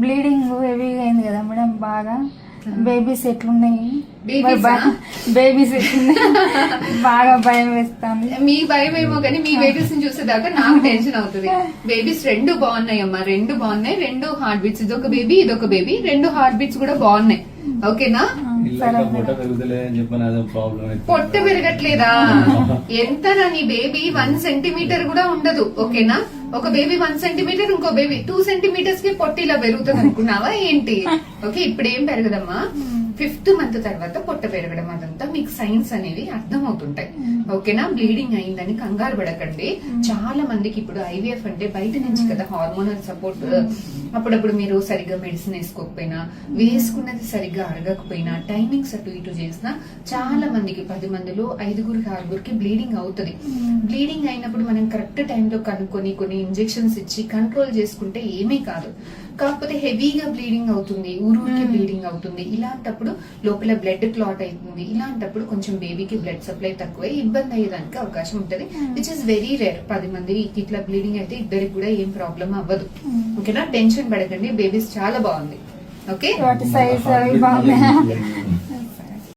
Bleeding హెవీగా అయింది కదా మేడం బాగా. బేబీస్ ఎట్లున్నాయి, బేబీస్ ఎట్లున్నాయి బాగా భయం వేస్తాను. మీ భయం ఏమో కానీ మీ బేబీస్ ని చూసేదాకా నాకు టెన్షన్ అవుతుంది. బేబీస్ రెండు బాగున్నాయి అమ్మా, రెండు బాగున్నాయి. రెండు హార్ట్ బీట్స్, ఇదొక బేబీ ఇదొక బేబీ, రెండు హార్ట్ బీట్స్ కూడా బాగున్నాయి. ఓకేనా? పొట్ట పెరగట్లేదా? ఎంత నీ బేబీ 1 సెంటీమీటర్ కూడా ఉండదు. ఓకేనా? ఒక బేబీ 1 సెంటీమీటర్, ఇంకో బేబీ 2 సెంటీమీటర్స్ కి పొట్ట ఇలా పెరుగుతుంది అనుకున్నావా ఏంటి? ఓకే, ఇప్పుడు ఏం పెరగదమ్మా. 5th మంత్ తర్వాత పొట్ట పెరగడం, అదంతా మీకు సైన్స్ అనేవి అర్థం అవుతుంటాయి. ఓకేనా? బ్లీడింగ్ అయిందని కంగారు పడకండి. చాలా మందికి ఇప్పుడు ఐవీఎఫ్ అంటే బయట నుంచి కదా హార్మోనల్ సపోర్ట్. అప్పుడప్పుడు మీరు సరిగ్గా మెడిసిన్ వేసుకోకపోయినా, వేసుకున్నది సరిగ్గా అరగకపోయినా, టైమింగ్స్ అటు ఇటు చేసినా చాలా మందికి 10 మందిలో 5గురికి 6గురికి బ్లీడింగ్ అవుతుంది. బ్లీడింగ్ అయినప్పుడు మనం కరెక్ట్ టైంలో కనుక్కొని కొన్ని ఇంజెక్షన్స్ ఇచ్చి కంట్రోల్ చేసుకుంటే ఏమీ కాదు. కాకపోతే హెవీగా బ్లీడింగ్ అవుతుంది, ఊరూరికి బ్లీడింగ్ అవుతుంది, ఇలాంటప్పుడు లోపల బ్లడ్ క్లాట్ అవుతుంది. ఇలాంటప్పుడు కొంచెం బేబీకి బ్లడ్ సప్లై తక్కువై ఇబ్బంది అయ్యేదానికి అవకాశం ఉంటుంది. Which is very rare. 10 మందికి ఇట్లా బ్లీడింగ్ అయితే ఇద్దరికి కూడా ఏం ప్రాబ్లం అవ్వదు. ఓకేనా? టెన్షన్ పడకండి, బేబీస్ చాలా బాగుంది. ఓకే, సైజ్ అవి బాగున్నాయి.